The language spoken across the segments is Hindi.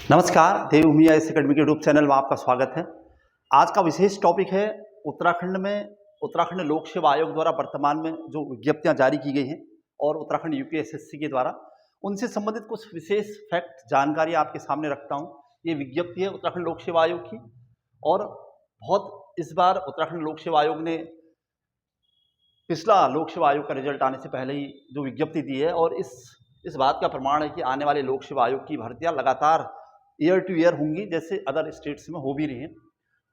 नमस्कार, देवभूमि आईएएस अकेडमी के यूट्यूब चैनल में आपका स्वागत है। आज का विशेष टॉपिक है उत्तराखंड लोक सेवा आयोग द्वारा वर्तमान में जो विज्ञप्तियां जारी की गई हैं और उत्तराखंड यूपीएसएससी के द्वारा उनसे संबंधित कुछ विशेष फैक्ट जानकारी आपके सामने रखता हूं। ये विज्ञप्ति है उत्तराखंड लोक सेवा आयोग की और इस बार उत्तराखंड लोक सेवा आयोग ने पिछला लोक सेवा आयोग का रिजल्ट आने से पहले ही जो विज्ञप्ति दी है और इस बात का प्रमाण है कि आने वाले लोक सेवा आयोग की भर्तियां लगातार ईयर टू ईयर होंगी, जैसे अदर स्टेट्स में हो भी रही हैं।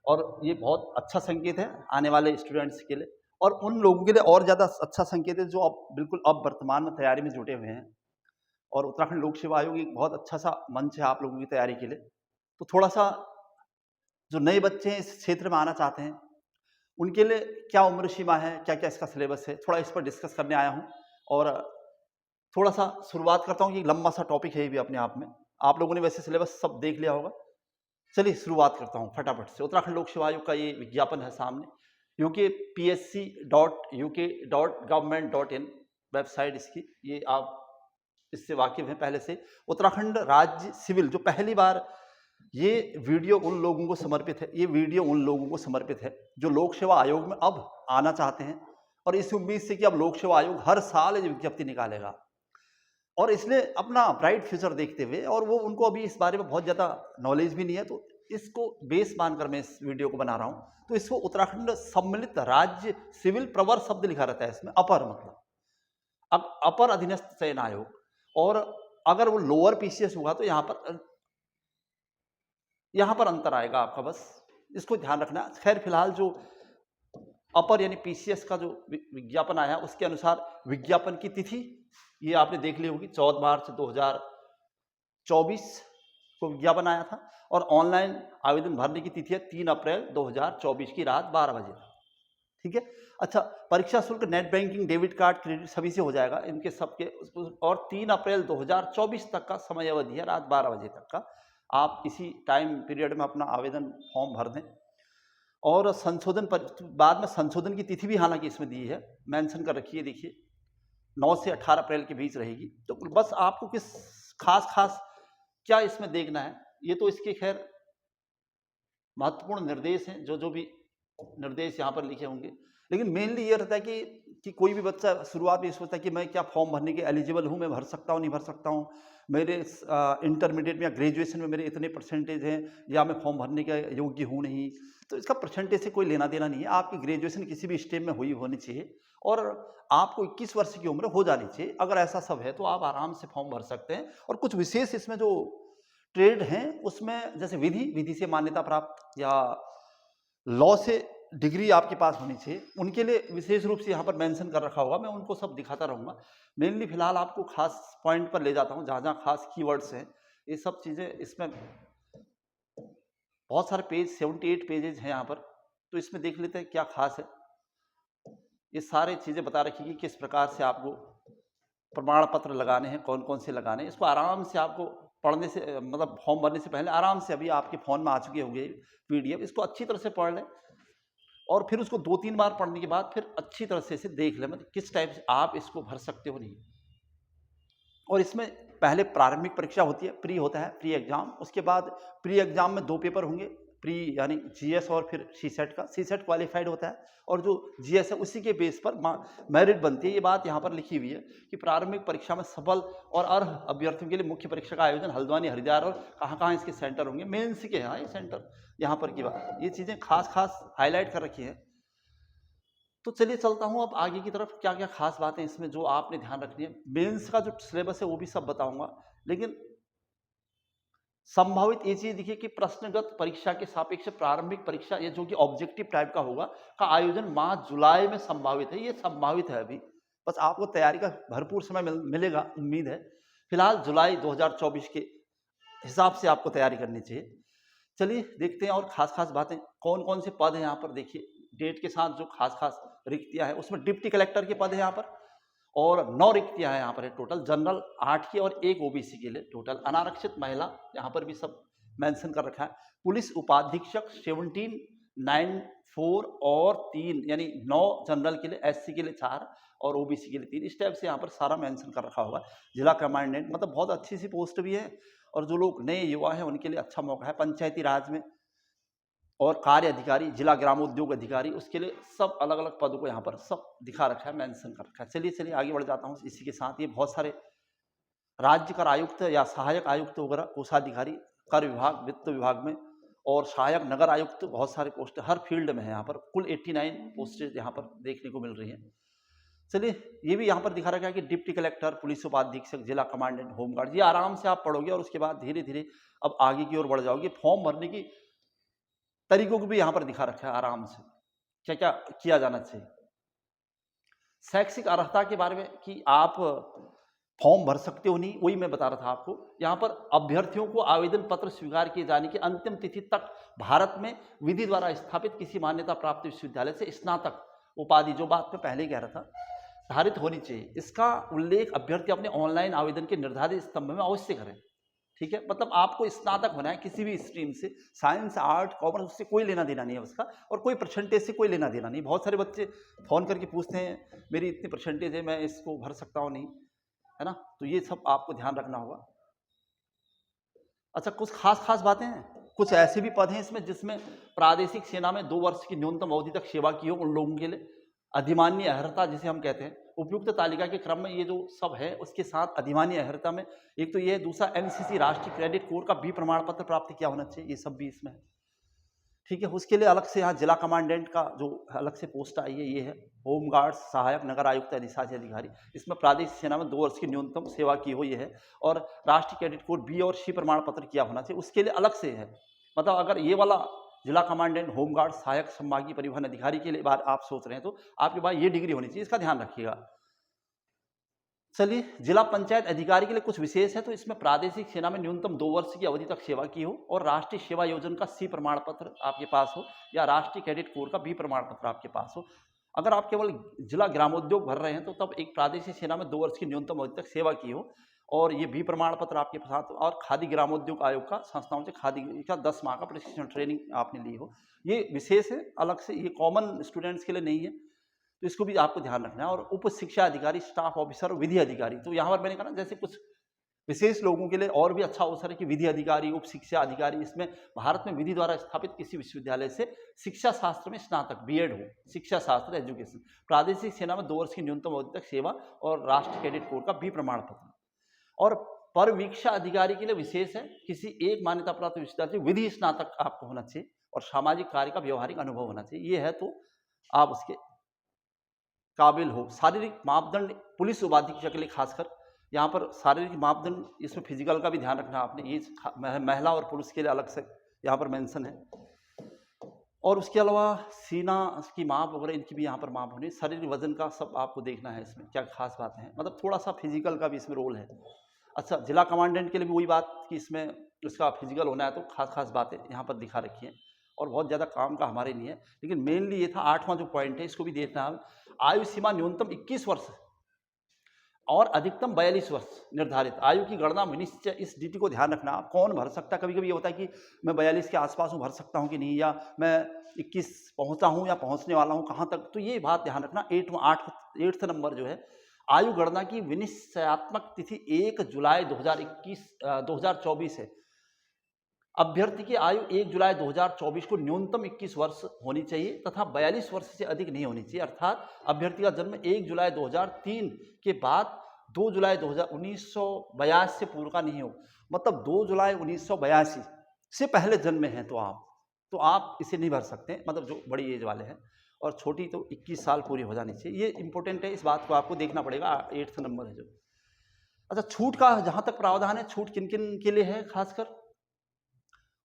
और ये बहुत अच्छा संकेत है आने वाले स्टूडेंट्स के लिए और उन लोगों के लिए और ज़्यादा अच्छा संकेत है जो अब वर्तमान में तैयारी में जुटे हुए हैं। और उत्तराखंड लोक सेवा आयोग एक बहुत अच्छा सा मंच है आप लोगों की तैयारी के लिए। तो थोड़ा सा जो नए बच्चे हैं इस क्षेत्र में आना चाहते हैं उनके लिए क्या उम्र सीमा है, क्या क्या इसका सिलेबस है, थोड़ा इस पर डिस्कस करने आया हूँ। और थोड़ा सा शुरुआत करता हूँ कि लंबा सा टॉपिक है ये भी अपने आप में। आप लोगों ने वैसे सिलेबस सब देख लिया होगा। चलिए शुरुआत करता हूँ फटाफट से। उत्तराखंड लोक सेवा आयोग का ये विज्ञापन है सामने, upsc.uk.government.in वेबसाइट इसकी, ये आप इससे वाकिफ हैं पहले से। उत्तराखंड राज्य सिविल जो पहली बार ये वीडियो उन लोगों को समर्पित है जो लोक सेवा आयोग में अब आना चाहते हैं और इस उम्मीद से कि अब लोक सेवा आयोग हर साल ये विज्ञप्ति निकालेगा और इसलिए अपना ब्राइट फ्यूचर देखते हुए, और वो उनको अभी इस बारे में बहुत ज़्यादा नॉलेज भी नहीं है, तो इसको बेस मानकर मैं इस वीडियो को बना रहा हूँ। तो इसको उत्तराखंड सम्मिलित राज्य सिविल प्रवर शब्द लिखा रहता है इसमें, अपर मतलब अब अपर अधीनस्थ चयन आयोग। और अगर वो लोअर पीसीएस हुआ तो यहाँ पर अंतर आएगा आपका, बस इसको ध्यान रखना। खैर फिलहाल जो अपर यानी पीसीएस का जो विज्ञापन आया उसके अनुसार विज्ञापन की तिथि ये आपने देख ली होगी, 14 मार्च 2024 को विज्ञापन आया था और ऑनलाइन आवेदन भरने की तिथि है 3 अप्रैल 2024 की रात 12 बजे। ठीक है। अच्छा, परीक्षा शुल्क net banking debit card credit सभी से हो जाएगा इनके सबके, और 3 अप्रैल 2024 तक का समय अवधि है, रात 12 बजे तक का। आप इसी टाइम पीरियड में अपना आवेदन फॉर्म भर दें। और बाद में संशोधन की तिथि भी हालांकि इसमें दी है, मेंशन कर रखी है, देखिए 9 से 18 अप्रैल के बीच रहेगी। तो बस आपको किस खास क्या इसमें देखना है, ये तो इसके खैर महत्वपूर्ण निर्देश हैं, जो भी निर्देश यहाँ पर लिखे होंगे। लेकिन मेनली ये रहता है कि कोई भी बच्चा शुरुआत में सोचता है कि मैं क्या फॉर्म भरने के एलिजिबल हूँ, मैं भर सकता हूँ नहीं भर सकता हूँ, मेरे इंटरमीडिएट में या ग्रेजुएशन में मेरे इतने परसेंटेज हैं, या मैं फॉर्म भरने के योग्य हूँ नहीं। तो इसका परसेंटेज से कोई लेना देना नहीं है। आपकी ग्रेजुएशन किसी भी स्टेज में होनी चाहिए और आपको 21 वर्ष की उम्र हो जानी चाहिए। अगर ऐसा सब है तो आप आराम से फॉर्म भर सकते हैं। और कुछ विशेष इसमें जो ट्रेड हैं उसमें, जैसे विधि से मान्यता प्राप्त या लॉ से डिग्री आपके पास होनी चाहिए, उनके लिए विशेष रूप से यहाँ पर मेंशन कर रखा होगा। मैं उनको सब दिखाता रहूँगा। मेनली फिलहाल आपको खास पॉइंट पर ले जाता हूँ, जहाँ खास कीवर्ड्स हैं। ये सब चीज़ें इसमें बहुत सारे पेज, 78 पेजेज हैं यहाँ पर, तो इसमें देख लेते हैं क्या खास है। ये सारी चीज़ें बता रखी कि किस प्रकार से आपको प्रमाण पत्र लगाने हैं, कौन कौन से लगाने हैं। इसको आराम से आपको पढ़ने से, मतलब फॉर्म भरने से पहले आराम से, अभी आपके फ़ोन में आ चुके होंगे पीडीएफ, इसको अच्छी तरह से पढ़ लें और फिर उसको 2-3 बार पढ़ने के बाद फिर अच्छी तरह से इसे देख लें, मतलब किस टाइप से आप इसको भर सकते हो नहीं। और इसमें पहले प्रारंभिक परीक्षा होती है, प्री होता है, प्री एग्जाम। उसके बाद प्री एग्जाम में 2 पेपर होंगे, प्री यानी जीएस और फिर सीसेट का। सीसेट क्वालिफाइड होता है और जो जीएस है उसी के बेस पर मेरिट बनती है। ये बात यहाँ पर लिखी हुई है कि प्रारंभिक परीक्षा में सफल और अर्ह अभ्यर्थियों के लिए मुख्य परीक्षा का आयोजन हल्द्वानी, हरिद्वार और कहाँ इसके सेंटर होंगे, मेंस के यहाँ ये सेंटर, यहाँ पर की बात, ये चीज़ें खास हाईलाइट कर रखी है। तो चलिए चलता हूँ अब आगे की तरफ, क्या क्या खास बातें इसमें जो आपने ध्यान रखनी है। मेंस का जो सिलेबस है वो भी सब बताऊंगा, लेकिन संभावित ये चीज देखिए कि प्रश्नगत परीक्षा के सापेक्ष प्रारंभिक परीक्षा, ये जो कि ऑब्जेक्टिव टाइप का होगा, का आयोजन माह जुलाई में संभावित है। ये संभावित है, अभी बस आपको तैयारी का भरपूर समय मिलेगा, उम्मीद है। फिलहाल जुलाई 2024 के हिसाब से आपको तैयारी करनी चाहिए। चलिए देखते हैं और खास बातें, कौन कौन से पद हैं यहाँ पर। देखिए डेट के साथ जो खास रिक्तियां हैं उसमें डिप्टी कलेक्टर के पद है यहाँ पर, और 9 रिक्तियां हैं यहाँ पर है टोटल। जनरल 8 की और 1 ओबीसी के लिए टोटल। अनारक्षित महिला यहाँ पर भी सब मेंशन कर रखा है। पुलिस उपाधीक्षक 17, 9, 4 और 3 यानी 9 जनरल के लिए, एससी के लिए 4 और ओबीसी के लिए 3। इस टाइप से यहाँ पर सारा मेंशन कर रखा होगा। जिला कमांडेंट, मतलब बहुत अच्छी सी पोस्ट भी है और जो लोग नए युवा हैं उनके लिए अच्छा मौका है। पंचायती राज में और कार्य अधिकारी, जिला ग्रामोद्योग अधिकारी, उसके लिए सब अलग अलग पदों को यहाँ पर सब दिखा रखा है, मेंशन कर रखा है। चलिए आगे बढ़ जाता हूँ। इसी के साथ ये बहुत सारे राज्य कर आयुक्त या सहायक आयुक्त वगैरह, कोषाधिकारी, कर विभाग, वित्त विभाग में, और सहायक नगर आयुक्त, बहुत सारे पोस्ट हर फील्ड में है यहाँ पर। कुल 89 पोस्टेज यहाँ पर देखने को मिल रही हैं। चलिए ये भी यहाँ पर दिखा रखा है कि डिप्टी कलेक्टर, पुलिस उपाधीक्षक, जिला कमांडेंट, होमगार्ड। ये आराम से आप पढ़ोगे और उसके बाद धीरे धीरे अब आगे की ओर बढ़ जाओगे। फॉर्म भरने की तरीकों को भी यहाँ पर दिखा रखा है आराम से, क्या क्या किया जाना चाहिए। शैक्षिक अर्हता के बारे में कि आप फॉर्म भर सकते हो नहीं, वही मैं बता रहा था आपको। यहाँ पर अभ्यर्थियों को आवेदन पत्र स्वीकार किए जाने की अंतिम तिथि तक भारत में विधि द्वारा स्थापित किसी मान्यता प्राप्त विश्वविद्यालय से स्नातक उपाधि, जो बात मैं पहले कह रहा था, धारित होनी चाहिए। इसका उल्लेख अभ्यर्थी अपने ऑनलाइन आवेदन के निर्धारित स्तंभ में अवश्य करें। ठीक है, मतलब आपको स्नातक होना है किसी भी स्ट्रीम से, साइंस, आर्ट, कॉमर्स, उससे कोई लेना देना नहीं है उसका, और कोई परसेंटेज से कोई लेना देना नहीं। बहुत सारे बच्चे फ़ोन करके पूछते हैं मेरी इतनी परसेंटेज है, मैं इसको भर सकता हूँ नहीं, है ना। तो ये सब आपको ध्यान रखना होगा। अच्छा, कुछ खास बातें हैं। कुछ ऐसे भी पद हैं इसमें जिसमें प्रादेशिक सेना में 2 वर्ष की न्यूनतम अवधि तक सेवा की हो, उन लोगों के लिए अधिमान्य अर्हता जिसे हम कहते हैं। उपयुक्त तालिका के क्रम में ये जो सब है उसके साथ अधिमान्य अर्हता में एक तो ये है, दूसरा एनसीसी राष्ट्रीय क्रेडिट कोर का बी प्रमाण पत्र प्राप्त किया होना चाहिए, ये सब भी इसमें है। ठीक है, उसके लिए अलग से यहाँ जिला कमांडेंट का जो अलग से पोस्ट आई है, ये है। होमगार्ड्स, सहायक नगर आयुक्त, अधिशासी अधिकारी, इसमें प्रादेशिक सेना में 2 वर्ष की न्यूनतम सेवा की हो, ये है। और राष्ट्रीय क्रेडिट कोड बी और सी प्रमाण पत्र किया होना चाहिए, उसके लिए अलग से है। मतलब अगर ये वाला जिला कमांडेंट, होमगार्ड, सहायक संभागीय परिवहन अधिकारी के लिए बात आप सोच रहे हैं तो आपके पास ये डिग्री होनी चाहिए, इसका ध्यान रखिएगा। चलिए, जिला पंचायत अधिकारी के लिए कुछ विशेष है, तो इसमें प्रादेशिक सेना में न्यूनतम 2 वर्ष की अवधि तक सेवा की हो, और राष्ट्रीय सेवा योजना का सी प्रमाण पत्र आपके पास हो, या राष्ट्रीय क्रेडिट कोर का बी प्रमाण पत्र आपके पास हो। अगर आप केवल जिला ग्रामोद्योग भर रहे हैं तो तब एक प्रादेशिक सेना में 2 वर्ष की न्यूनतम अवधि तक सेवा की हो, और ये बी प्रमाण पत्र आपके साथ, और खादी ग्रामोद्योग आयोग का संस्थाओं से खादी का 10 माह का प्रशिक्षण ट्रेनिंग आपने ली हो। ये विशेष है, अलग से, ये कॉमन स्टूडेंट्स के लिए नहीं है, तो इसको भी आपको ध्यान रखना है। और उप शिक्षा अधिकारी, स्टाफ ऑफिसर, विधि अधिकारी, तो यहाँ पर मैंने कहा ना, जैसे कुछ विशेष लोगों के लिए और भी अच्छा अवसर है कि विधि अधिकारी, उप शिक्षा अधिकारी, इसमें भारत में विधि द्वारा स्थापित किसी विश्वविद्यालय से शिक्षा शास्त्र में स्नातक, बीएड हो, शिक्षा शास्त्र एजुकेशन, प्रादेशिक सेना में 2 वर्ष की न्यूनतम अवधि तक सेवा, और राष्ट्रीय क्रेडिट कोर का बी प्रमाण पत्र। और परवीक्षा अधिकारी के लिए विशेष है, किसी एक मान्यता प्राप्त विश्वविद्यालय से विधि स्नातक आपको होना चाहिए, और सामाजिक कार्य का व्यवहारिक अनुभव होना चाहिए। ये है तो आप उसके काबिल हो। शारीरिक मापदंड पुलिस उपाधीक्षक के लिए खासकर यहाँ पर शारीरिक मापदंड, इसमें फिजिकल का भी ध्यान रखना आपने, ये महिला और पुरुष के लिए अलग से यहाँ पर मेंशन है। और उसके अलावा सीना की माप वगैरह, इनकी भी यहाँ पर माप होनी, शारीरिक वजन का सब आपको देखना है इसमें क्या खास बातें हैं, मतलब थोड़ा सा फिजिकल का भी इसमें रोल है। अच्छा, जिला कमांडेंट के लिए भी वही बात कि इसमें उसका फिजिकल होना है, तो खास बातें यहाँ पर दिखा रखी हैं, और बहुत ज़्यादा काम का हमारे लिए है, लेकिन मेनली ये था 8वां जो पॉइंट है, इसको भी देखना है। आयु सीमा न्यूनतम 21 वर्ष और अधिकतम 42 वर्ष निर्धारित। आयु की गणना निश्चय, इस डीटी को ध्यान रखना, कौन भर सकता है। कभी कभी ये होता है कि मैं 42 के आसपास हूँ, भर सकता हूँ कि नहीं, या मैं 21 पहुँचा हूँ या पहुँचने वाला हूँ, कहाँ तक, तो ये बात ध्यान रखना। 8 नंबर जो है, आयु गणना की विनिश्चयात्मक तिथि 1 जुलाई 2024 है। अभ्यर्थी की आयु 1 जुलाई 2024 को न्यूनतम 21 वर्ष होनी चाहिए तथा 42 वर्ष से अधिक नहीं होनी चाहिए। अर्थात अभ्यर्थी का जन्म 1 जुलाई 2003 के बाद 2 जुलाई 1982 से पूर्व का नहीं हो, मतलब 2 जुलाई 1982 से पहले जन्मे हैं तो आप इसे नहीं भर सकते, मतलब जो बड़ी एज वाले हैं, और छोटी तो 21 साल पूरी हो जानी चाहिए। ये इंपॉर्टेंट है, इस बात को आपको देखना पड़ेगा। 8वां नंबर है जो। अच्छा, छूट का जहाँ तक प्रावधान है, छूट किन किन के लिए है खासकर,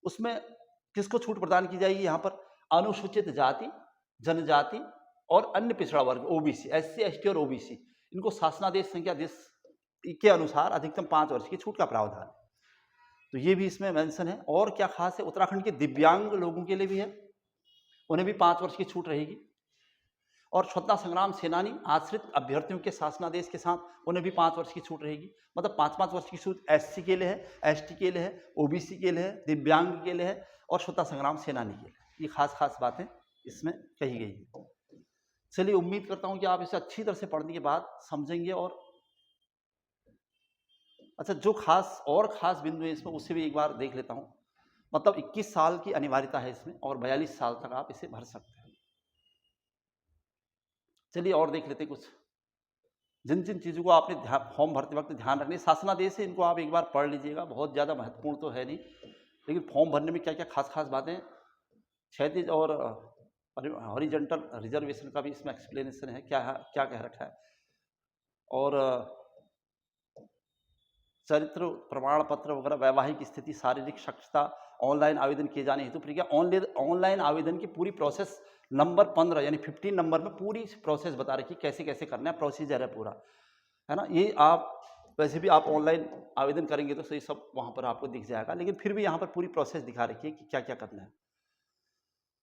उसमें किसको छूट प्रदान की जाएगी, यहाँ पर अनुसूचित जाति, जनजाति और अन्य पिछड़ा वर्ग, ओबीसी, एससी, एसटी और ओबीसी, इनको शासनादेश संख्या 10 के अनुसार अधिकतम 5 वर्ष की छूट का प्रावधान, तो ये भी इसमें मेंशन है। और क्या खास है, उत्तराखंड के दिव्यांग लोगों के लिए भी है, उन्हें भी 5 वर्ष की छूट रहेगी। और स्वतंत्रता संग्राम सेनानी आश्रित अभ्यर्थियों के शासनादेश के साथ उन्हें भी 5 वर्ष की छूट रहेगी। मतलब 5-5 वर्ष की छूट एससी के लिए है, एसटी के लिए है, ओबीसी के लिए है, दिव्यांग के लिए है, और स्वतंत्रता संग्राम सेनानी के लिए। ये खास बातें इसमें कही गई है। चलिए, उम्मीद करता हूं कि आप इसे अच्छी तरह से पढ़ने के बाद समझेंगे और अच्छा, जो खास बिंदु है इसमें उसे भी एक बार देख लेता हूँ। मतलब 21 साल की अनिवार्यता है इसमें और 42 साल तक आप इसे भर सकते हैं। चलिए और देख लेते हैं कुछ। जिन चीज़ों को आपने फॉर्म भरते वक्त ध्यान रखनी है, शासनादेश है, इनको आप एक बार पढ़ लीजिएगा, बहुत ज़्यादा महत्वपूर्ण तो है नहीं, लेकिन फॉर्म भरने में क्या-क्या खास बातें, क्षैतिज और हॉरिजॉन्टल रिजर्वेशन का भी इसमें एक्सप्लेनेशन है, क्या कह रखा है। और चरित्र प्रमाण पत्र वगैरह, वैवाहिक स्थिति, शारीरिक क्षमता, ऑनलाइन आवेदन किए जाने हेतु प्रक्रिया, ऑनलाइन आवेदन की पूरी प्रोसेस नंबर 15 यानी 15 नंबर में पूरी प्रोसेस बता रखी है, कैसे करना है, प्रोसीजर है पूरा, है ना। ये आप वैसे भी आप ऑनलाइन आवेदन करेंगे तो सही सब वहाँ पर आपको दिख जाएगा, लेकिन फिर भी यहाँ पर पूरी प्रोसेस दिखा रखी है कि क्या करना है।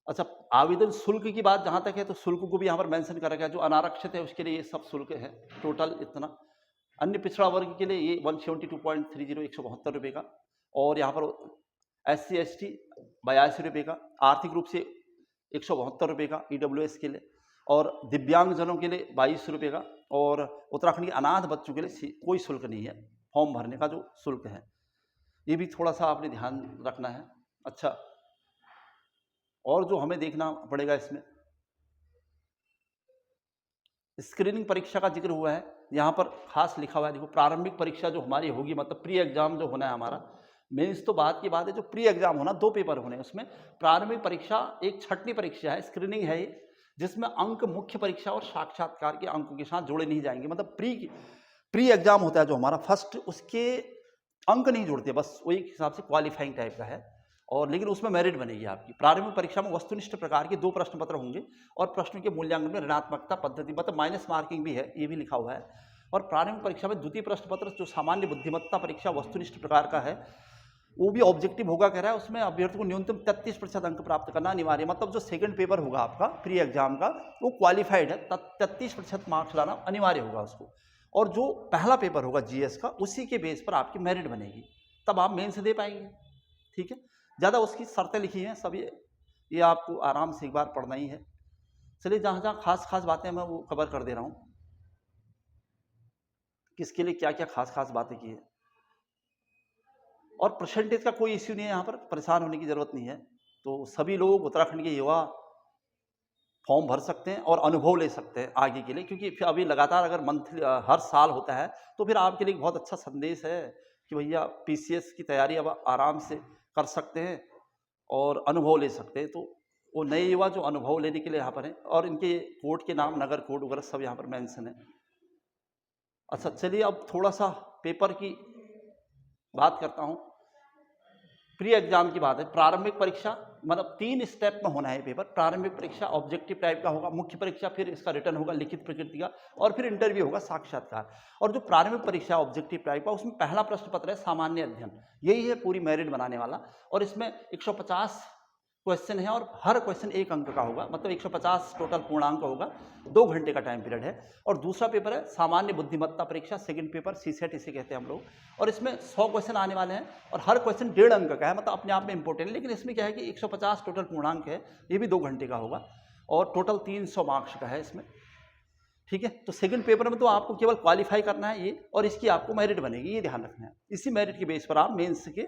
अच्छा, आवेदन शुल्क की बात जहाँ तक है तो शुल्क को भी यहाँ पर मेंशन कर रखा है। जो अनारक्षित है उसके लिए ये सब शुल्क है, टोटल इतना। अन्य पिछड़ा वर्ग के लिए ये 172.30 ₹172 का, और यहाँ पर SC ST 82 रुपये का, आर्थिक रूप से 172 रुपये का EWS के लिए, और दिव्यांगजनों के लिए 22 रुपये का, और उत्तराखंड के अनाथ बच्चों के लिए कोई शुल्क नहीं है। फॉर्म भरने का जो शुल्क है ये भी थोड़ा सा आपने ध्यान रखना है। अच्छा, और जो हमें देखना पड़ेगा इसमें, स्क्रीनिंग परीक्षा का जिक्र हुआ है, यहाँ पर खास लिखा हुआ है। देखो, प्रारंभिक परीक्षा जो हमारी होगी, मतलब प्री एग्जाम जो होना है हमारा, मेंस तो बात की बात है, जो प्री एग्जाम होना, 2 पेपर होने हैं उसमें। प्रारंभिक परीक्षा एक छठवीं परीक्षा है, स्क्रीनिंग है ये, जिसमें अंक मुख्य परीक्षा और साक्षात्कार के अंकों के साथ जोड़े नहीं जाएंगे। मतलब प्री एग्जाम होता है जो हमारा फर्स्ट, उसके अंक नहीं जुड़ते, बस वो एक हिसाब से क्वालिफाइंग टाइप का है, और लेकिन उसमें मेरिट बनेगी आपकी। प्रारंभिक परीक्षा में वस्तुनिष्ठ प्रकार के 2 प्रश्न पत्र होंगे, और प्रश्नों के मूल्यांकन में ऋणात्मकता पद्धति, मतलब माइनस मार्किंग भी है, ये भी लिखा हुआ है। और प्रारंभिक परीक्षा में द्वितीय प्रश्न पत्र जो सामान्य बुद्धिमत्ता परीक्षा वस्तुनिष्ठ प्रकार का है, वो भी ऑब्जेक्टिव होगा, कह रहा है। उसमें अभ्यर्थी को न्यूनतम 33% अंक प्राप्त करना अनिवार्य है। मतलब जो सेकंड पेपर होगा आपका प्री एग्जाम का, वो क्वालिफाइड है, 33% मार्क्स लाना अनिवार्य होगा उसको। और जो पहला पेपर होगा GS का, उसी के बेस पर आपकी मेरिट बनेगी, तब आप मेंस दे पाएंगे। ठीक है, ज़्यादा उसकी शर्तें लिखी हैं सब, ये आपको आराम से एक बार पढ़ना ही है। चलिए, जहाँ खास बातें मैं वो कवर कर दे रहा हूँ, किसके लिए क्या खास बातें की है। और परसेंटेज का कोई इश्यू नहीं है, यहाँ पर परेशान होने की ज़रूरत नहीं है। तो सभी लोग, उत्तराखंड के युवा, फॉर्म भर सकते हैं और अनुभव ले सकते हैं आगे के लिए, क्योंकि फिर अभी लगातार अगर मंथली हर साल होता है तो फिर आपके लिए बहुत अच्छा संदेश है कि भैया PCS की तैयारी अब आराम से कर सकते हैं और अनुभव ले सकते हैं। तो वो नए युवा जो अनुभव लेने के लिए यहाँ पर हैं, और इनके कोड के नाम, नगर कोड वगैरह सब यहाँ पर मेंशन है। अच्छा, चलिए अब थोड़ा सा पेपर की बात करता हूँ। प्री एग्जाम की बात है। प्रारंभिक परीक्षा मतलब 3 स्टेप में होना है पेपर। प्रारंभिक परीक्षा ऑब्जेक्टिव टाइप का होगा, मुख्य परीक्षा फिर इसका रिटर्न होगा लिखित प्रकृति का, और फिर इंटरव्यू होगा, साक्षात्कार। और जो प्रारंभिक परीक्षा ऑब्जेक्टिव टाइप का, उसमें पहला प्रश्न पत्र है सामान्य अध्ययन, यही है पूरी मेरिट बनाने वाला। और इसमें 150 क्वेश्चन है, और हर क्वेश्चन 1 अंक का होगा, मतलब 150 टोटल पूर्णांक होगा। 2 घंटे का टाइम पीरियड है। और दूसरा पेपर है सामान्य बुद्धिमत्ता परीक्षा, सेकंड पेपर CSET इसे कहते हैं हम लोग। और इसमें 100 क्वेश्चन आने वाले हैं, और हर क्वेश्चन 1.5 अंक का है, मतलब अपने आप में इंपॉर्टेंट है। लेकिन इसमें क्या है कि 150 टोटल पूर्णांक है, ये भी 2 घंटे का होगा, और टोटल 300 मार्क्स का है इसमें। ठीक है, तो सेकंड पेपर में तो आपको केवल क्वालिफाई करना है ये, और इसकी आपको मेरिट बनेगी, ये ध्यान रखना है। इसी मेरिट के बेस पर आप मेंस के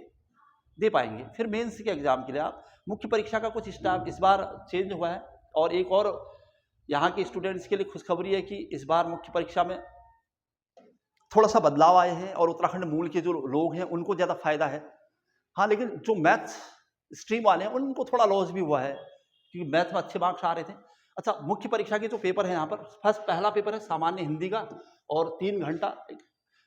दे पाएंगे। फिर मेंस के एग्जाम के लिए आप, मुख्य परीक्षा का कुछ स्टाफ इस बार चेंज हुआ है। और एक और यहाँ के स्टूडेंट्स के लिए खुशखबरी है कि इस बार मुख्य परीक्षा में थोड़ा सा बदलाव आए हैं, और उत्तराखंड मूल के जो लोग हैं उनको ज़्यादा फायदा है। हाँ, लेकिन जो मैथ्स स्ट्रीम वाले हैं उनको थोड़ा लॉस भी हुआ है, क्योंकि मैथ में अच्छे मार्क्स आ रहे थे। अच्छा, मुख्य परीक्षा के जो पेपर है यहाँ पर, पहला पेपर है सामान्य हिंदी का, और 3 घंटा।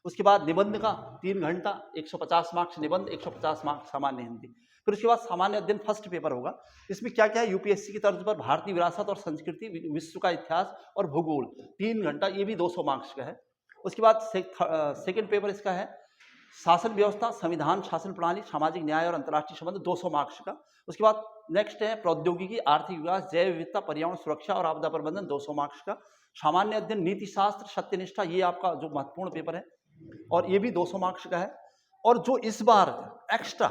उसके बाद निबंध का 3 घंटा, 150 मार्क्स निबंध, 150 मार्क्स सामान्य हिंदी। फिर उसके बाद सामान्य अध्ययन फर्स्ट पेपर होगा। इसमें क्या है, UPSC की तर्ज पर भारतीय विरासत और संस्कृति, विश्व का इतिहास और भूगोल, 3 घंटा, ये भी 200 मार्क्स का है। उसके बाद सेकंड पेपर इसका है शासन व्यवस्था, संविधान, शासन प्रणाली, सामाजिक न्याय और अंतर्राष्ट्रीय संबंध, 200 मार्क्स का। उसके बाद नेक्स्ट है प्रौद्योगिकी, आर्थिक विकास, जैव विविधता, पर्यावरण सुरक्षा और आपदा प्रबंधन, 200 मार्क्स का। सामान्य अध्ययन, नीति शास्त्र, सत्यनिष्ठा, ये आपका जो महत्वपूर्ण पेपर है, और ये भी 200 मार्क्स का है। और जो इस बार एक्स्ट्रा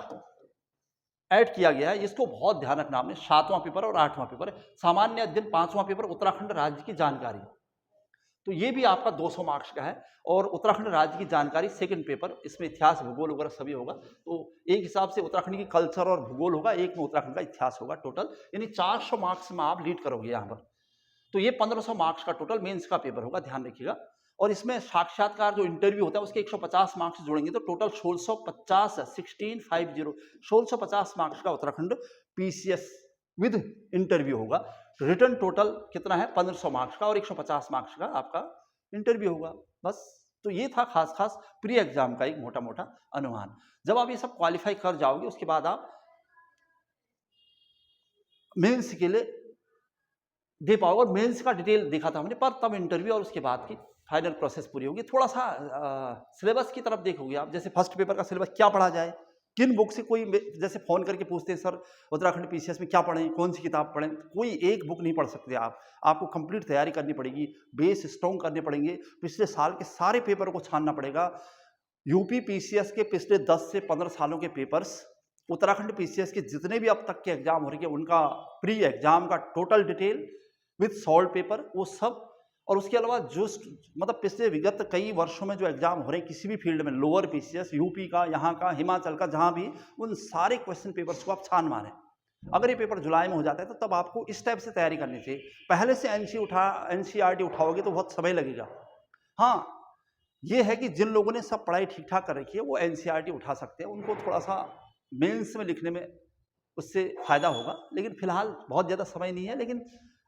ऐड किया गया है, इसको बहुत ध्यान रखना आपने, 7वां पेपर और 8वां पेपर। सामान्य अध्ययन 5वां पेपर, उत्तराखंड राज्य की जानकारी, तो ये भी आपका 200 मार्क्स का है। और उत्तराखंड राज्य की जानकारी सेकंड पेपर, इसमें इतिहास भूगोल वगैरह सभी होगा। तो एक हिसाब से उत्तराखंड की कल्चर और भूगोल होगा, एक में उत्तराखंड का इतिहास होगा। टोटल यानी 400 मार्क्स में आप लीड करोगे यहाँ पर। तो ये 1500 मार्क्स का टोटल मेंस का पेपर होगा, ध्यान रखिएगा। और इसमें साक्षात्कार जो इंटरव्यू होता है उसके 150 मार्क्स जोड़ेंगे तो टोटल 1650 1650 मार्क्स का उत्तराखंड पीसीएस विद इंटरव्यू होगा। रिटर्न टोटल कितना है 1500 मार्क्स का और 150 मार्क्स का आपका इंटरव्यू होगा। बस तो ये था खास प्री एग्जाम का एक मोटा मोटा अनुमान। जब आप ये सब क्वालिफाई कर जाओगे उसके बाद आप मेंस के लिए दे पाओगे। और मेंस का डिटेल देखा था हमने, पर तब इंटरव्यू और उसके बाद की फाइनल प्रोसेस पूरी होगी। थोड़ा सा सिलेबस की तरफ देखोगे आप, जैसे फर्स्ट पेपर का सिलेबस क्या पढ़ा जाए, किन बुक से, कोई जैसे फोन करके पूछते हैं सर उत्तराखंड पीसीएस में क्या पढ़ें, कौन सी किताब पढ़ें, कोई एक बुक नहीं पढ़ सकते आप, आपको कंप्लीट तैयारी करनी पड़ेगी, बेस स्ट्रॉन्ग करने पड़ेंगे, पिछले साल के सारे पेपर को छानना पड़ेगा। यूपी पीसीएस के पिछले 10 से 15 सालों के पेपर्स, उत्तराखंड पीसीएस के जितने भी अब तक के एग्जाम हो रहे हैं उनका प्री एग्जाम का total detail with solve paper, वो सब। और उसके अलावा जो मतलब पिछले विगत कई वर्षों में जो एग्जाम हो रहे हैं किसी भी फील्ड में, लोअर पीसीएस, यूपी का, यहाँ का, हिमाचल का, जहाँ भी, उन सारे क्वेश्चन पेपर्स को आप छान मारें। अगर ये पेपर जुलाई में हो जाता है तो तब आपको इस टाइप से तैयारी करनी चाहिए। पहले से एनसीईआरटी उठाओगे तो बहुत समय लगेगा। हाँ, ये है कि जिन लोगों ने सब पढ़ाई ठीक ठाक कर रखी है वो एनसीईआरटी उठा सकते हैं, उनको थोड़ा सा मेंस में लिखने में उससे फायदा होगा। लेकिन फिलहाल बहुत ज़्यादा समय नहीं है, लेकिन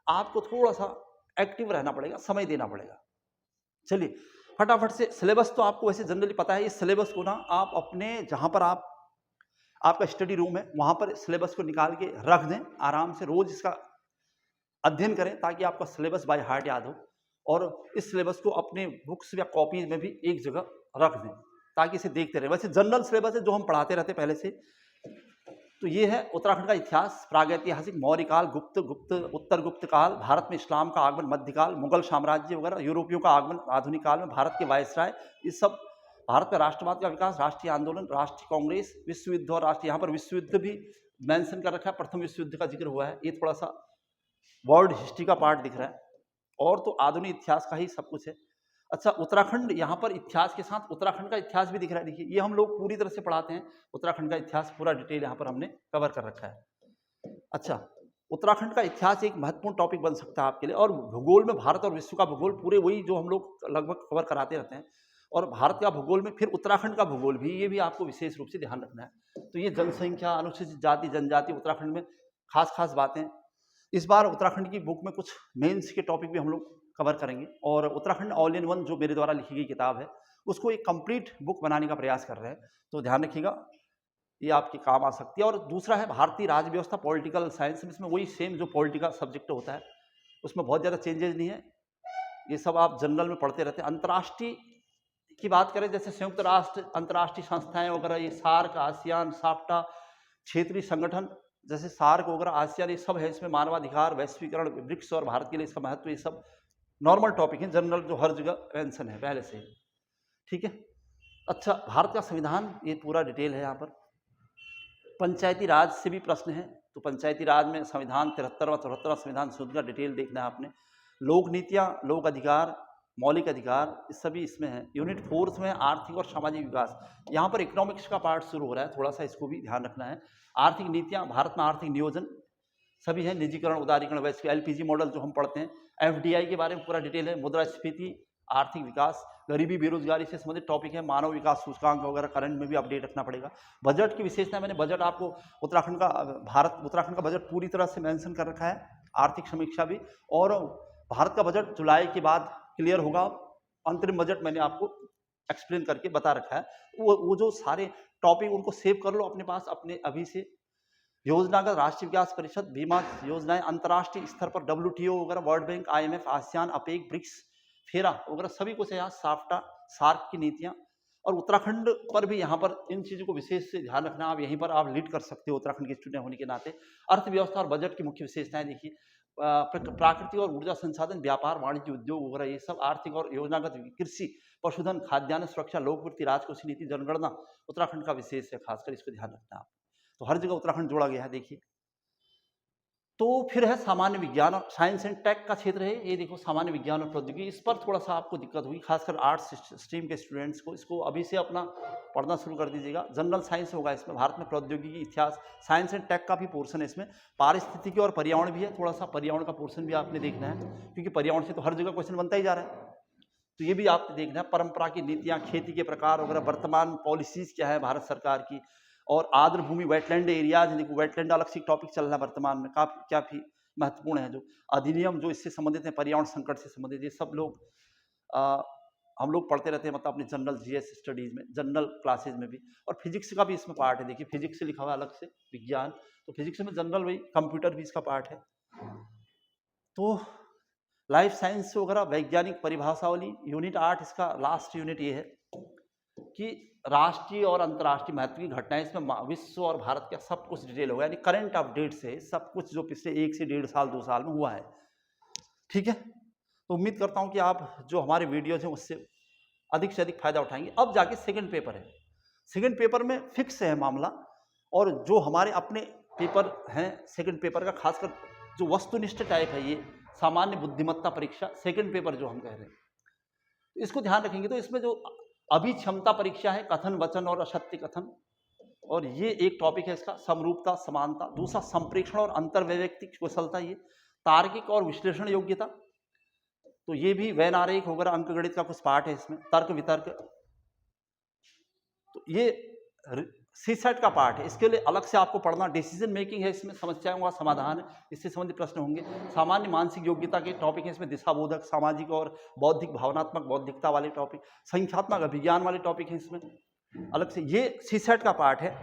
आपको थोड़ा सा एक्टिव रहना पड़ेगा, समय देना पड़ेगा। चलिए फटाफट से, सिलेबस तो आपको वैसे जनरली पता है। इस सिलेबस को ना आप अपने जहाँ पर आपका स्टडी रूम है वहाँ पर सिलेबस को निकाल के रख दें, आराम से रोज इसका अध्ययन करें ताकि आपका सिलेबस बाय हार्ट याद हो। और इस सिलेबस को अपने बुक्स या कॉपीज में भी एक जगह रख दें ताकि इसे देखते रहें। वैसे जनरल सिलेबस है जो हम पढ़ाते रहते पहले से। तो ये है उत्तराखंड का इतिहास, प्रागैतिहासिक, मौर्य काल, गुप्त उत्तर गुप्त काल, भारत में इस्लाम का आगमन मध्यकाल, मुगल साम्राज्य वगैरह, यूरोपियों का आगमन आधुनिक काल में, भारत के वायसराय, ये सब, भारत में राष्ट्रवाद का विकास, राष्ट्रीय आंदोलन, राष्ट्रीय कांग्रेस, विश्व युद्ध और राष्ट्रीय, यहाँ पर विश्व युद्ध भी मेंशन कर रखा है, प्रथम विश्व युद्ध का जिक्र हुआ है। ये थोड़ा सा वर्ल्ड हिस्ट्री का पार्ट दिख रहा है, और तो आधुनिक इतिहास का ही सब कुछ है। अच्छा, उत्तराखंड, यहाँ पर इतिहास के साथ उत्तराखंड का इतिहास भी दिख रहा है। देखिए ये हम लोग पूरी तरह से पढ़ाते हैं, उत्तराखंड का इतिहास पूरा डिटेल यहाँ पर हमने कवर कर रखा है। अच्छा, उत्तराखंड का इतिहास एक महत्वपूर्ण टॉपिक बन सकता है आपके लिए। और भूगोल में भारत और विश्व का भूगोल पूरे वही जो हम लोग लगभग कवर कराते रहते हैं। और भारत का भूगोल में फिर उत्तराखंड का भूगोल भी, ये भी आपको विशेष रूप से ध्यान रखना है। तो ये जनसंख्या, अनुसूचित जाति जनजाति, उत्तराखंड में खास बातें। इस बार उत्तराखंड की बुक में कुछ मेंस के टॉपिक भी हम लोग कवर करेंगे। और उत्तराखंड ऑल इन वन जो मेरे द्वारा लिखी गई किताब है उसको एक कंप्लीट बुक बनाने का प्रयास कर रहे हैं, तो ध्यान रखिएगा, ये आपके काम आ सकती है। और दूसरा है भारतीय राज्य व्यवस्था, पॉलिटिकल साइंस में, इसमें वही सेम जो पॉलिटिकल सब्जेक्ट होता है उसमें बहुत ज़्यादा चेंजेस नहीं है, ये सब आप जनरल में पढ़ते रहते हैं। अंतर्राष्ट्रीय की बात करें, जैसे संयुक्त राष्ट्र, अंतर्राष्ट्रीय संस्थाएं वगैरह, ये सार्क, आसियान, साप्टा, क्षेत्रीय संगठन जैसे सार्क वगैरह, आसियान, ये सब है। इसमें मानवाधिकार, वैश्वीकरण, ब्रिक्स और भारत के लिए इसका महत्व, ये सब नॉर्मल टॉपिक है, जनरल जो हर जगह मेंशन है पहले से, ठीक है। अच्छा, भारत का संविधान, ये पूरा डिटेल है यहाँ पर। पंचायती राज से भी प्रश्न है, तो पंचायती राज में संविधान 73वां 74वां संविधान शुद्ध का डिटेल देखना है आपने। लोक नीतियाँ, लोक अधिकार, मौलिक अधिकार, ये सभी इसमें है। यूनिट 4 में आर्थिक और सामाजिक विकास, यहाँ पर इकोनॉमिक्स का पार्ट शुरू हो रहा है, थोड़ा सा इसको भी ध्यान रखना है। आर्थिक नीतियाँ, भारत में आर्थिक नियोजन सभी है, निजीकरण, उदारीकरण, वैश्विक एलपीजी मॉडल जो हम पढ़ते हैं। एफडीआई के बारे में पूरा डिटेल है। मुद्रास्फीति, आर्थिक विकास, गरीबी, बेरोजगारी से संबंधित टॉपिक है। मानव विकास सूचकांक वगैरह करंट में भी अपडेट रखना पड़ेगा। बजट की विशेषता, मैंने बजट आपको उत्तराखंड का बजट पूरी तरह से मेंशन कर रखा है, आर्थिक समीक्षा भी। और भारत का बजट जुलाई के बाद क्लियर होगा, अंतरिम बजट मैंने आपको एक्सप्लेन करके बता रखा है। वो जो सारे टॉपिक उनको सेव कर लो अपने पास, अपने अभी से। योजनागत राष्ट्रीय विकास परिषद, बीमा योजनाएं, अंतर्राष्ट्रीय स्तर पर WTO वगैरह, world bank, IMF, ASEAN, APEC, BRICS, FERA वगैरह सभी कुछ है यहाँ। साफ्टा, सार्क की नीतियाँ। और उत्तराखंड पर भी यहाँ पर इन चीज़ों को विशेष से ध्यान रखना, आप यहीं पर आप लीड कर सकते हो उत्तराखंड के स्टूडेंट होने के नाते। अर्थव्यवस्था और बजट की मुख्य विशेषताएं देखिए, प्राकृतिक और ऊर्जा संसाधन, व्यापार, वाणिज्य, उद्योग वगैरह, ये सब आर्थिक और योजनागत, कृषि, पशुधन, खाद्यान्न सुरक्षा, लोकवृत्ति, राजकोषीय नीति, जनगणना उत्तराखंड का विशेष है, खासकर इसको ध्यान रखना आप। तो हर जगह उत्तराखंड जोड़ा गया है, देखिए। तो फिर है सामान्य विज्ञान और साइंस एंड टेक का क्षेत्र है। ये देखो सामान्य विज्ञान और प्रौद्योगिकी, इस पर थोड़ा सा आपको दिक्कत होगी, खासकर आर्ट्स स्ट्रीम के स्टूडेंट्स को। इसको अभी से अपना पढ़ना शुरू कर दीजिएगा। जनरल साइंस होगा इसमें, भारत में प्रौद्योगिकी, इतिहास, साइंस एंड टेक का भी पोर्शन है इसमें। पारिस्थितिकी और पर्यावरण भी है, थोड़ा सा पर्यावरण का पोर्शन भी आपने देखना है, क्योंकि पर्यावरण से तो हर जगह क्वेश्चन बनता ही जा रहा है, तो ये भी आपने देखना है। परंपरा की नीतियाँ, खेती के प्रकार वगैरह, वर्तमान पॉलिसीज क्या है भारत सरकार की, और आर्द्र भूमि वेटलैंड एरियाज, देखो वेटलैंड अलग से टॉपिक चल रहा है वर्तमान में, काफी महत्वपूर्ण है। जो अधिनियम जो इससे संबंधित है, पर्यावरण संकट से संबंधित, ये सब लोग हम लोग पढ़ते रहते हैं, मतलब अपनी जनरल जीएस स्टडीज में, जनरल क्लासेज में भी। और फिजिक्स का भी इसमें पार्ट है, देखिए फिजिक्स से लिखा हुआ अलग से विज्ञान, तो फिजिक्स में जनरल वही, कंप्यूटर भी इसका पार्ट है। तो लाइफ साइंस वगैरह, वैज्ञानिक परिभाषावली, यूनिट 8 इसका लास्ट यूनिट ये है कि राष्ट्रीय और अंतर्राष्ट्रीय महत्व की घटनाएं, इसमें विश्व और भारत का सब कुछ डिटेल होगा, यानी करंट अपडेट से सब कुछ जो पिछले 1 से 1.5 साल 2 साल में हुआ है। ठीक है, तो उम्मीद करता हूं कि आप जो हमारे वीडियोज हैं उससे अधिक से अधिक फायदा उठाएंगे। अब जाके सेकंड पेपर है, सेकंड पेपर में फिक्स है मामला, और जो हमारे अपने पेपर हैं सेकंड पेपर का, खासकर जो वस्तुनिष्ठ टाइप है, ये सामान्य बुद्धिमत्ता परीक्षा सेकंड पेपर जो हम कह रहे हैं, इसको ध्यान रखेंगे। तो इसमें जो अभिक्षमता परीक्षा है, कथन, वचन और असत्य कथन, और ये एक टॉपिक है इसका, समरूपता, समानता। दूसरा संप्रेषण और अंतर्वैयक्तिक कुशलता, ये तार्किक और विश्लेषण योग्यता, तो ये भी वैन आरेख वगैरह, अंकगणित का कुछ पार्ट है इसमें, तर्क वितर्क, तो ये सीसेट का पार्ट है। इसके लिए अलग से आपको पढ़ना, डिसीजन मेकिंग है इसमें, समस्याओं का समाधान है, इससे संबंधित प्रश्न होंगे। सामान्य मानसिक योग्यता के टॉपिक है इसमें, दिशाबोधक, सामाजिक और बौद्धिक, भावनात्मक बौद्धिकता वाले टॉपिक, संख्यात्मक अभिज्ञान वाले टॉपिक है इसमें अलग से। ये सीसेट का पार्ट है।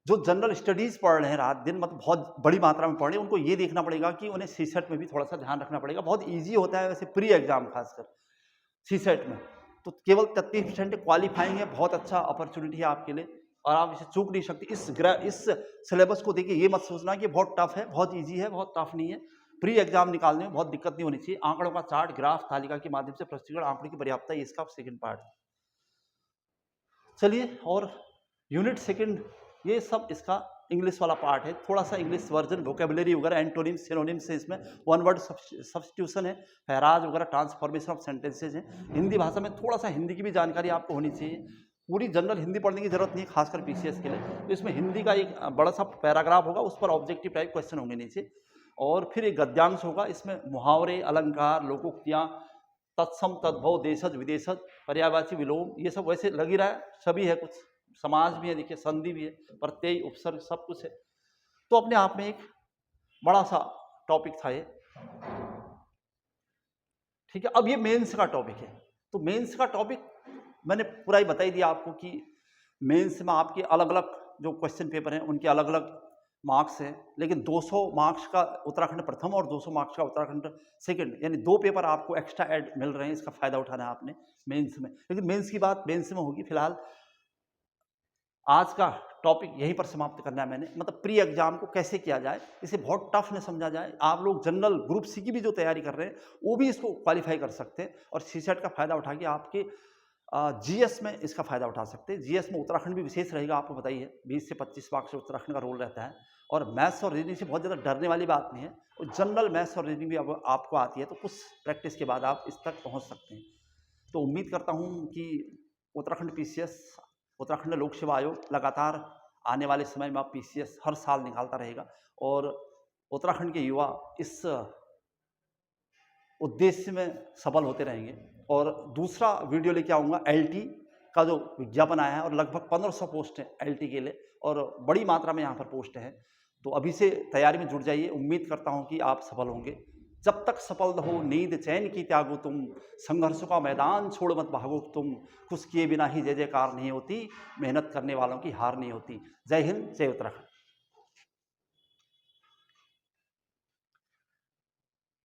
जो जनरल स्टडीज पढ़ रहे हैं रात दिन, मतलब बहुत बड़ी मात्रा में पढ़ रहे हैं, उनको ये देखना पड़ेगा कि उन्हें सीसेट में भी थोड़ा सा ध्यान रखना पड़ेगा। बहुत ईजी होता है वैसे प्री एग्जाम, खासकर सीसेट में तो केवल 33% क्वालिफाइंग है, बहुत अच्छा अपॉर्चुनिटी है आपके लिए, और आप इसे चूक नहीं सकते। इस सिलेबस को देखिए, ये मत सोचना कि बहुत टफ है, बहुत ईजी है, बहुत टफ नहीं है। प्री एग्जाम निकालने में बहुत दिक्कत नहीं होनी चाहिए। आंकड़ों का चार्ट, ग्राफ, तालिका के माध्यम से प्रस्तुतिकरण, आंकड़ों की पर्याप्तता, ये इसका सेकंड पार्ट है। चलिए, और यूनिट सेकंड, ये सब इसका इंग्लिश वाला पार्ट है। थोड़ा सा इंग्लिश वर्जन, वोकेबुलरी वगैरह, एंटोनिम, सिनोनिम्स है इसमें, वन वर्ड सब्स्टिट्यूशन है, फहराज वगैरह, ट्रांसफॉर्मेशन ऑफ सेंटेंसेज है। हिंदी भाषा में थोड़ा सा हिंदी की भी जानकारी आपको होनी चाहिए। पूरी जनरल हिंदी पढ़ने की जरूरत नहीं है, खासकर पीसीएस के लिए। तो इसमें हिंदी का एक बड़ा सा पैराग्राफ होगा, उस पर ऑब्जेक्टिव टाइप क्वेश्चन होंगे नीचे, और फिर एक गद्यांश होगा। इसमें मुहावरे, अलंकार, लोकोक्तियाँ, तत्सम, तद्भव, देशज, विदेशज, पर्यायवाची, विलोम, ये सब वैसे लग ही रहा है, सभी है, कुछ समाज भी है, देखिए संधि भी है, प्रत्यय, उपसर्ग, सब कुछ है। तो अपने आप में एक बड़ा सा टॉपिक था ये। ठीक है, अब ये मेंस का टॉपिक है। तो मेंस का टॉपिक मैंने पूरा ही बता ही दिया आपको कि मेंस में आपके अलग अलग जो क्वेश्चन पेपर हैं उनके अलग अलग मार्क्स हैं, लेकिन 200 मार्क्स का उत्तराखंड प्रथम और 200 मार्क्स का उत्तराखंड सेकंड, यानी 2 पेपर आपको एक्स्ट्रा ऐड मिल रहे हैं। इसका फायदा उठाना है आपने मेंस में, लेकिन मेंस की बात मेंस में होगी। फिलहाल आज का टॉपिक यहीं पर समाप्त करना है मैंने, मतलब प्री एग्जाम को कैसे किया जाए, इसे बहुत टफ न समझा जाए। आप लोग जनरल ग्रुप सी की भी जो तैयारी कर रहे हैं वो भी इसको क्वालिफाई कर सकते हैं, और सीसेट का फायदा उठा के आपके जीएस में इसका फायदा उठा सकते हैं। जीएस में उत्तराखंड भी विशेष रहेगा, आपको बताइए 20 से 25 मार्क्स उत्तराखंड का रोल रहता है, और मैथ्स और रीजनिंग से बहुत ज़्यादा डरने वाली बात नहीं है। और जनरल मैथ्स और रीजनिंग भी अब आपको आती है, तो कुछ प्रैक्टिस के बाद आप इस तक पहुँच सकते हैं। तो उम्मीद करता हूँ कि उत्तराखंड पीसीएस, उत्तराखंड लोक सेवा आयोग लगातार आने वाले समय में आप पीसीएस हर साल निकालता रहेगा, और उत्तराखंड के युवा इस उद्देश्य में सफल होते रहेंगे। और दूसरा वीडियो लेके आऊँगा एलटी का जो विज्ञापन आया है, और लगभग 1500 पोस्ट हैं एलटी के लिए, और बड़ी मात्रा में यहाँ पर पोस्ट हैं। तो अभी से तैयारी में जुट जाइए, उम्मीद करता हूँ कि आप सफल होंगे। जब तक सफल हो नींद चैन की त्यागो तुम, संघर्षों का मैदान छोड़ मत भागो तुम, कुछ किए बिना ही जय जयकार नहीं होती, मेहनत करने वालों की हार नहीं होती। जय हिंद, जय उत्तराखंड।